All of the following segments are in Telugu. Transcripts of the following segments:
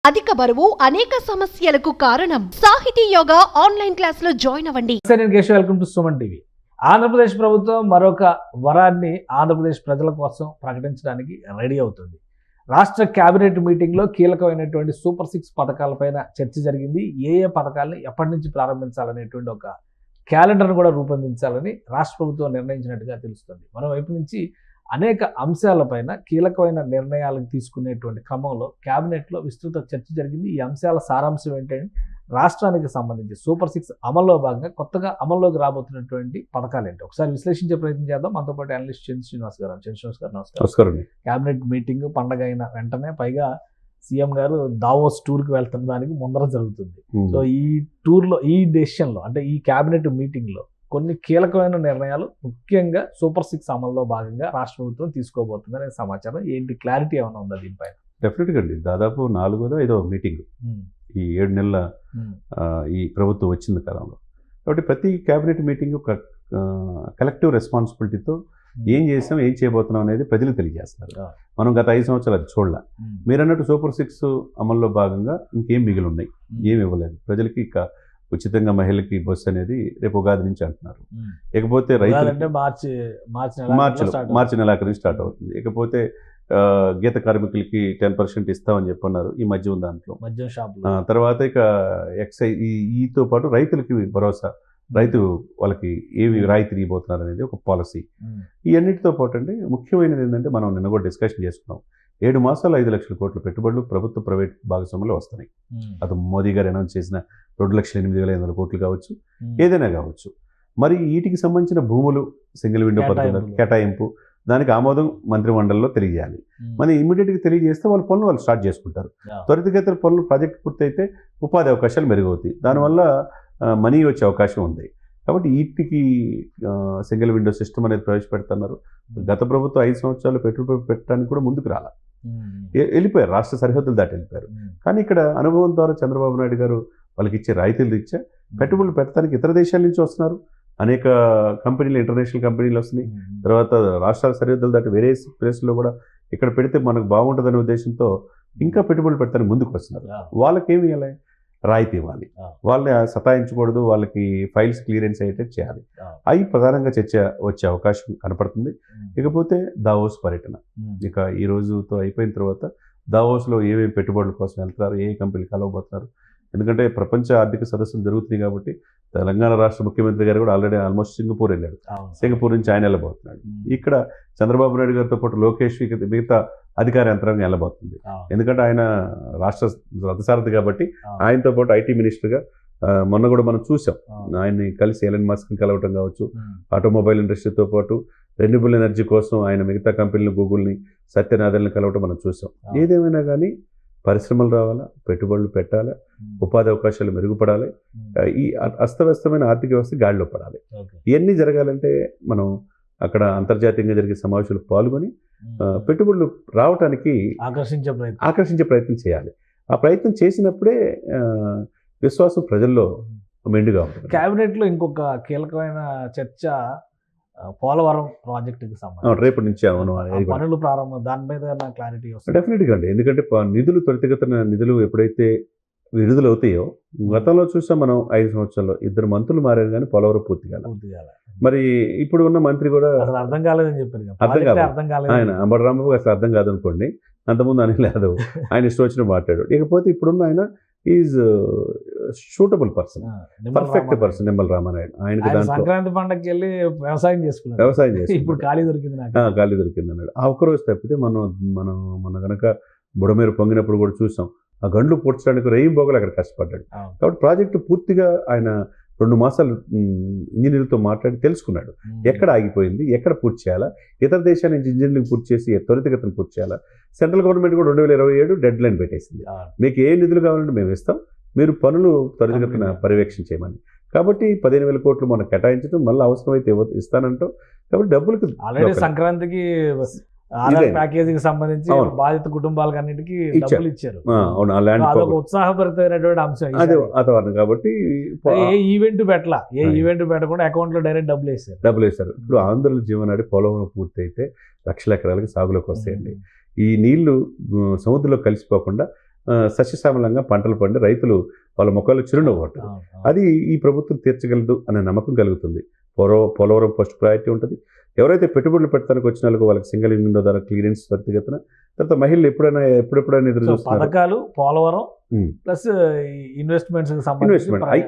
అధిక బరువు అనేక సమస్యలకు కారణం. సాహితీ యోగా ఆన్లైన్ క్లాసులో జాయిన్ అవ్వండి. నేను Keshav, welcome to Suman TV. Andhra Pradesh ప్రభుత్వం మరొక వరాన్ని ఆంధ్రప్రదేశ్ ప్రజల కోసం ప్రకటించడానికి రెడీ అవుతుంది. రాష్ట్ర కేబినెట్ మీటింగ్లో కీలకమైనటువంటి సూపర్ 6 పథకాలపైన చర్చ జరిగింది. ఏ పథకాలను ఎప్పటి నుంచి ప్రారంభించాలనేటువంటి ఒక క్యాలెండర్ను కూడా రూపొందించాలని రాష్ట్ర ప్రభుత్వం నిర్ణయించినట్టుగా తెలుస్తుంది. మరోవైపు నుంచి అనేక అంశాలపైన కీలకమైన నిర్ణయాలను తీసుకునేటువంటి క్రమంలో క్యాబినెట్లో విస్తృత చర్చ జరిగింది. ఈ అంశాల సారాంశం ఏంటంటే రాష్ట్రానికి సంబంధించి సూపర్ 6 అమల్లో భాగంగా కొత్తగా అమల్లోకి రాబోతున్నటువంటి పథకాలు ఏంటి ఒకసారి విశ్లేషించే ప్రయత్నం చేద్దాం. మనతో పాటు అనలిస్ట్ చంద్ర శ్రీనివాస్ గారు. నమస్కారం. క్యాబినెట్ మీటింగ్ పండగ అయిన వెంటనే పైగా సీఎం గారు దావోస్ టూర్కి వెళ్తున్న దానికి ముందర జరుగుతుంది. సో ఈ టూర్లో, ఈ డెసిషన్లో, అంటే ఈ క్యాబినెట్ మీటింగ్లో కొన్ని కీలకమైన నిర్ణయాలు ముఖ్యంగా సూపర్ 6 అమల్లో భాగంగా రాష్ట్ర ప్రభుత్వం తీసుకోబోతుంది అనే సమాచారం. ఏంటి క్లారిటీ ఏమైనా ఉందా దీనిపైన? డెఫినెట్గా అండి. దాదాపు 4వ 5వ మీటింగ్ ఈ 7 నెలల ఈ ప్రభుత్వం వచ్చిన కాలంలో. కాబట్టి ప్రతి క్యాబినెట్ మీటింగ్ ఒక కలెక్టివ్ రెస్పాన్సిబిలిటీతో ఏం చేసాం, ఏం చేయబోతున్నాం అనేది ప్రజలకు తెలియజేస్తున్నారు. మనం గత 5 సంవత్సరాలు అది చూడలే. మీరు అన్నట్టు సూపర్ 6 అమల్లో భాగంగా ఇంకేం మిగిలి ఉన్నాయి, ఏమి ఇవ్వలేదు ప్రజలకి. ఇక ఉచితంగా మహిళలకి బస్సు అనేది రేపు ఉగాది నుంచి అంటున్నారు. ఇకపోతే రైతులు మార్చి నెలాఖరు నుంచి స్టార్ట్ అవుతుంది. ఇకపోతే గీత కార్మికులకి 10% ఇస్తామని చెప్పన్నారు ఈ మధ్య ఉన్న దాంట్లో. తర్వాత ఇక ఎక్సైజ్ ఈతో పాటు రైతులకి భరోసా, రైతు వాళ్ళకి ఏవి రాయితీ ఇవ్వబోతున్నారు అనేది ఒక పాలసీ. ఈ అన్నిటితో పాటు అంటే ముఖ్యమైనది ఏంటంటే మనం నిన్న కూడా డిస్కషన్ చేసుకున్నాం. 7 మాసాలు 5 లక్షల కోట్ల పెట్టుబడులు ప్రభుత్వ ప్రైవేట్ భాగస్వామ్యంలో వస్తున్నాయి. అది మోదీ గారు అనౌన్స్ చేసిన 2,08,500 కోట్లు కావచ్చు, ఏదైనా కావచ్చు. మరి వీటికి సంబంధించిన భూములు సింగిల్ విండో పథకం కేటాయింపు, దానికి ఆమోదం మంత్రిమండలిలో తెలియజేయాలి. మరి ఇమీడియట్గా తెలియజేస్తే వాళ్ళ పనులు వాళ్ళు స్టార్ట్ చేసుకుంటారు. త్వరితగతిన పనులు ప్రాజెక్ట్ పూర్తయితే ఉపాధి అవకాశాలు మెరుగవుతాయి. దానివల్ల మనీ వచ్చే అవకాశం ఉంది. కాబట్టి వీటికి సింగిల్ విండో సిస్టమ్ అనేది ప్రవేశపెడుతున్నారు. గత ప్రభుత్వం 5 సంవత్సరాలు పెట్టుబడి పెట్టడానికి కూడా ముందుకు రాలా, వెళ్ళిపోయారు, రాష్ట్ర సరిహద్దులు దాటి వెళ్ళిపోయారు. కానీ ఇక్కడ అనుభవం ద్వారా చంద్రబాబు నాయుడు గారు వాళ్ళకి ఇచ్చే రాయితీలు ఇచ్చా పెట్టుబడులు పెట్టడానికి ఇతర దేశాల నుంచి వస్తున్నారు. అనేక కంపెనీలు, ఇంటర్నేషనల్ కంపెనీలు వస్తున్నాయి. తర్వాత రాష్ట్రాల సరిహద్దులు దాటి వేరే ప్లేస్లో కూడా ఇక్కడ పెడితే మనకు బాగుంటుందనే ఉద్దేశంతో ఇంకా పెట్టుబడులు పెట్టడానికి ముందుకు వస్తున్నారు. వాళ్ళకి ఏమి ఇవ్వాలి? రాయితీ ఇవ్వాలి. వాళ్ళని సతాయించకూడదు, వాళ్ళకి ఫైల్స్ క్లియరెన్స్ అయ్యేటట్టు చేయాలి. అవి ప్రధానంగా చర్చ వచ్చే అవకాశం కనపడుతుంది. ఇకపోతే దావోస్ పర్యటన ఇక ఈ రోజుతో అయిపోయిన తర్వాత దావోస్లో ఏమేమి పెట్టుబడుల కోసం వెళ్తున్నారు, ఏ కంపెనీలు కలవబోతున్నారు. ఎందుకంటే ప్రపంచ ఆర్థిక సదస్సులు జరుగుతున్నాయి కాబట్టి తెలంగాణ రాష్ట్ర ముఖ్యమంత్రి గారు కూడా ఆల్రెడీ ఆల్మోస్ట్ సింగపూర్ వెళ్ళాడు. సింగపూర్ నుంచి ఆయన వెళ్ళబోతున్నాడు. ఇక్కడ చంద్రబాబు నాయుడు గారితో పాటు లోకేష్, మిగతా అధికార యంత్రాంగం వెళ్ళబోతుంది. ఎందుకంటే ఆయన రాష్ట్ర రథసారథి కాబట్టి ఆయనతో పాటు ఐటీ మినిస్టర్గా మొన్న కూడా మనం చూసాం. ఆయన్ని కలిసి ఎలన్ మస్క్ని కలవటం కావచ్చు, ఆటోమొబైల్ ఇండస్ట్రీతో పాటు రెన్యూబుల్ ఎనర్జీ కోసం ఆయన మిగతా కంపెనీలు, గూగుల్ని, సత్యనాథల్ని కలవటం మనం చూసాం. ఏదేమైనా కానీ పరిశ్రమలు రావాలా, పెట్టుబడులు పెట్టాలి, ఉపాధి అవకాశాలు మెరుగుపడాలి, ఈ అస్తవ్యస్తమైన ఆర్థిక వ్యవస్థ గాడిలో పడాలి. ఇవన్నీ జరగాలంటే మనం అక్కడ అంతర్జాతీయంగా జరిగే సమావేశాలు పాల్గొని పెట్టుబడులు రావడానికి ఆకర్షించే ప్రయత్నం చేయాలి. ఆ ప్రయత్నం చేసినప్పుడే విశ్వాసం ప్రజల్లో మెండుగా ఉంటుంది. క్యాబినెట్లో ఇంకొక కీలకమైన చర్చ పోలవరం ప్రాజెక్టుకి సంబంధించి రేపటి నుంచి పనులు ప్రారంభం, దాని మీద క్లారిటీ వస్తుంది. డెఫినెట్గా అండి. ఎందుకంటే నిధులు త్వరితగతిన నిధులు ఎప్పుడైతే విడుదల అవుతాయో, గతంలో చూసాం మనం 5 సంవత్సరాల్లో 2 మంత్రులు మారారు కానీ పోలవరం పూర్తి కాలేదు. మరి ఇప్పుడు ఉన్న మంత్రి కూడా అర్థం కాలేదని చెప్పారు. అర్థం కాలేదు ఆయన. అంబటి రాంబాబు అసలు అర్థం కాదనుకోండి, అంతకుముందు అనిల్ యాదవ్ ఆయన ఇష్టం వచ్చిన మాట్లాడాడు. ఇకపోతే ఇప్పుడున్న ఆయన is suitable person, perfect person Nimmala Ramanaidu. ఆయనకి దాంట్లో సంక్రాంతి పండగకి వెళ్ళి వ్యవసాయం చేసి ఇప్పుడు ఖాళీ దొరికింది అన్నాడు. ఆ ఒక్కరోజు తప్పితే మన కనుక బుడమేరు పొంగినప్పుడు కూడా చూసాం. ఆ గండ్లు పూడ్చడానికి రేయి బోగలు అక్కడ కష్టపడ్డాడు. కాబట్టి ప్రాజెక్టు పూర్తిగా ఆయన 2 మాసాలు ఇంజనీర్లతో మాట్లాడి తెలుసుకున్నాడు ఎక్కడ ఆగిపోయింది, ఎక్కడ పూర్తి చేయాలా, ఇతర దేశాల నుంచి ఇంజనీరింగ్ పూర్తి చేసి త్వరితగతిన పూర్తి చేయాలా. సెంట్రల్ గవర్నమెంట్ కూడా 2027 డెడ్ లైన్ పెట్టేసింది. మీకు ఏ నిధులు కావాలంటే మేము ఇస్తాం, మీరు పనులు త్వరితగతిన పర్యవేక్షణ చేయమని. కాబట్టి 15,000 కోట్లు మనం కేటాయించడం, మళ్ళీ అవసరమైతే ఇస్తానంటాం. కాబట్టి డబ్బులకు ఆల్రెడీ సంక్రాంతికి ప్యాకేజీకి సంబంధించి బాధిత కుటుంబాలకు అన్నిటికీ డబ్బులు ఇచ్చారు. ఉత్సాహభరితమైనటువంటి అంశం వాతావరణం. కాబట్టి ఏ ఈవెంట్ పెట్టకుండా అకౌంట్ లో డైరెక్ట్ డబ్బులు వేశారు. ఇప్పుడు ఆంధ్రుల జీవనాడి పోలవరం పూర్తి అయితే 1,00,000 ఎకరాలకి సాగులోకి వస్తాయండి. ఈ నీళ్లు సముద్రంలో కలిసిపోకుండా సస్యశ్యామలంగా పంటలు పండి రైతులు వాళ్ళ ముఖాలు చిరునవ్వు ఉంటుంది. అది ఈ ప్రభుత్వం తీర్చగలదు అనే నమ్మకం కలుగుతుంది. పోలవరం ఫస్ట్ ప్రయారిటీ ఉంటుంది. ఎవరైతే పెట్టుబడులు పెట్టడానికి వచ్చిన వాళ్ళకి సింగిల్ విండో ద్వారా క్లియరెన్స్ త్వరితగతిన, తర్వాత మహిళలు ఎప్పుడెప్పుడైనా ఎదురు చూస్తున్నారు. పథకాలు, పోలవరం ప్లస్ ఇన్వెస్ట్మెంట్స్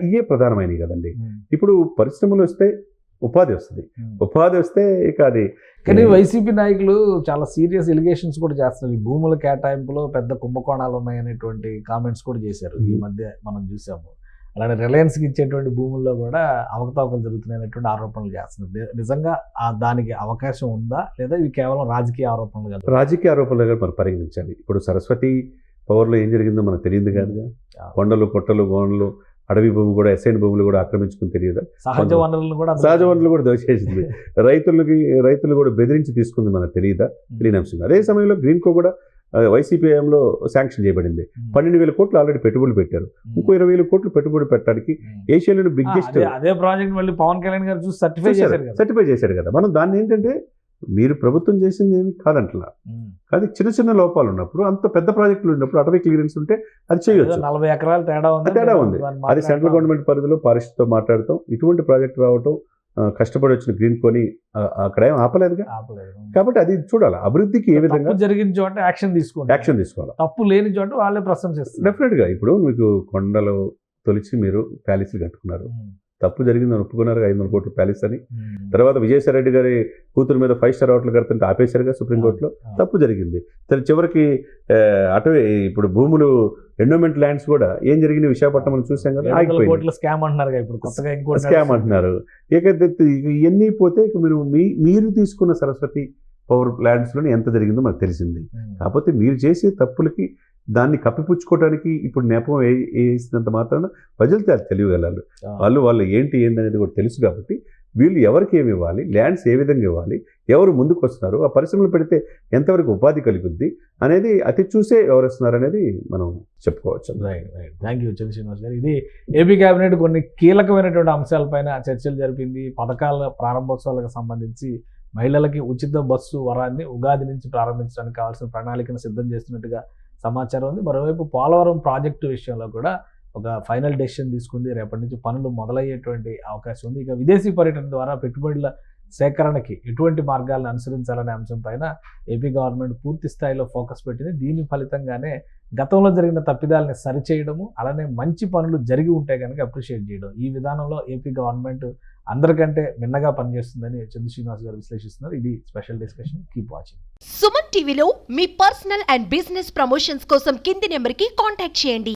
ఇవే ప్రధానమైనవి కదండి. ఇప్పుడు పరిశ్రమలు వస్తే ఉపాధి వస్తుంది. ఉపాధి వస్తే ఇక అది. కానీ వైసీపీ నాయకులు చాలా సీరియస్ ఎలిగేషన్స్ కూడా చేస్తున్నారు. ఈ భూముల కేటాయింపులో పెద్ద కుంభకోణాలు ఉన్నాయనేటువంటి కామెంట్స్ కూడా చేశారు. ఈ మధ్య మనం చూసాము. అలానే రిలయన్స్కి ఇచ్చేటువంటి భూముల్లో కూడా అవకతవకలు జరుగుతున్నాయనేటువంటి ఆరోపణలు చేస్తున్నారు. నిజంగా దానికి అవకాశం ఉందా, లేదా ఇవి కేవలం రాజకీయ ఆరోపణలు కదా? రాజకీయ ఆరోపణలుగా మనం పరిగణించాలి. ఇప్పుడు సరస్వతి పవర్లో ఏం జరిగిందో మనకు తెలియదు కాదుగా. కొండలు, పొట్టలు, గోనలు, అడవి భూమి కూడా, ఎస్ఐన్ భూములు కూడా ఆక్రమించుకుని తెలియదా? సహజ వనరులు కూడా దోచేసింది. రైతులు కూడా బెదిరించి తీసుకుంది మనకు తెలియదా? తెలియని అంశం. అదే సమయంలో గ్రీన్కో కూడా వైసీపీ హయాంలో శాంక్షన్ చేయబడింది. 12,000 కోట్లు ఆల్రెడీ పెట్టుబడులు పెట్టారు. ఇంకో 20,000 కోట్లు పెట్టుబడి పెట్టడానికి ఏషియాలోని బిగ్గెస్ట్ అదే ప్రాజెక్ట్ మళ్ళీ పవన్ కళ్యాణ్ గారు చూసి సర్టిఫై చేశారు కదా. మనం దాన్ని ఏంటంటే, మీరు ప్రభుత్వం చేసింది ఏమి కాదంటలా, కానీ చిన్న చిన్న లోపాలు ఉన్నప్పుడు, అంత పెద్ద ప్రాజెక్టులు ఉన్నప్పుడు అటవీ క్లియరెన్స్ ఉంటే అది చేయొచ్చు. 40 ఎకరాలు తేడా ఉంది. అది సెంట్రల్ గవర్నమెంట్ పరిధిలో ఫారెస్ట్తో మాట్లాడతాం. ఇటువంటి ప్రాజెక్ట్ రావటం, కష్టపడి వచ్చిన గ్రీన్ కొని అక్కడ ఏం ఆపలేదు. కాబట్టి అది చూడాలి. అభివృద్ధికి ఏ విధంగా జరిగిన చోట యాక్షన్ తీసుకోవాలి. తప్పు లేని చోట వాళ్ళే ప్రశంసిస్తారు. డెఫినెట్ గా. ఇప్పుడు మీకు కొండలు తొలిచి మీరు ప్యాలెస్లు కట్టుకున్నారు, తప్పు జరిగిందని ఒప్పుకున్నారు 500 కోట్ల ప్యాలెస్ అని. తర్వాత విజయసాయి రెడ్డి గారి కూతురు మీద 5 స్టార్ హోటల్ కడుతుంటే ఆపేశారుగా సుప్రీంకోర్టులో. తప్పు జరిగింది. చివరికి అటవీ ఇప్పుడు భూములు ఎండోమెంట్ ల్యాండ్స్ కూడా ఏం జరిగింది విశాఖపట్నం చూసాం కదా, ఆగిపోయింది. స్కామ్ అంటున్నారు. ఇవన్నీ పోతే ఇక మీరు తీసుకున్న సరస్వతి పవర్ ప్లాంట్స్లోని ఎంత జరిగిందో మనకు తెలిసింది. కాకపోతే మీరు చేసే తప్పులకి దాన్ని కప్పిపుచ్చుకోవడానికి ఇప్పుడు నేపం వేసినంత మాత్రాన ప్రజలు తెలియగలరు. వాళ్ళు ఏందనేది కూడా తెలుసు. కాబట్టి వీళ్ళు ఎవరికి ఏమి ఇవ్వాలి, ల్యాండ్స్ ఏ విధంగా ఇవ్వాలి, ఎవరు ముందుకు వస్తున్నారు, ఆ పరిశ్రమలు పెడితే ఎంతవరకు ఉపాధి కలుగుద్ది అనేది అతి చూసే ఎవరు వస్తున్నారు అనేది మనం చెప్పుకోవచ్చు. రైట్. థ్యాంక్ యూ చంద్ర శ్రీనివాస్ గారు. ఇది ఏపీ కేబినెట్ కొన్ని కీలకమైనటువంటి అంశాలపైన చర్చలు జరిపింది. పథకాల ప్రారంభోత్సవాలకు సంబంధించి మహిళలకి ఉచిత బస్సు వరాన్ని ఉగాది నుంచి ప్రారంభించడానికి కావాల్సిన ప్రణాళికను సిద్ధం చేస్తున్నట్టుగా సమాచారం ఉంది. మరోవైపు పోలవరం ప్రాజెక్టు విషయంలో కూడా ఒక ఫైనల్ డెసిషన్ తీసుకుంది. రేపటి నుంచి పనులు మొదలయ్యేటువంటి అవకాశం ఉంది. ఇక విదేశీ పర్యటన ద్వారా పెట్టుబడుల సేకరణకి ఎటువంటి మార్గాలను అనుసరించాలనే అంశం పైన ఏపీ గవర్నమెంట్ పూర్తి స్థాయిలో ఫోకస్ పెట్టింది. దీని ఫలితంగానే గతంలో జరిగిన తప్పిదాలని సరిచేయడము, అలానే మంచి పనులు జరిగి ఉంటే కనుక అప్రిషియేట్ చేయడం, ఈ విధానంలో ఏపీ గవర్నమెంట్ అందరికంటే మిన్నగా పనిచేస్తుందని చంద్ర శ్రీనివాస్ గారు విశ్లేషిస్తున్నారు. ఇది special discussion. Keep watching. Suman టీవీలో మీ పర్సనల్ అండ్ బిజినెస్ ప్రమోషన్స్ కోసం కింది నెంబర్కి కాంటాక్ట్ చేయండి.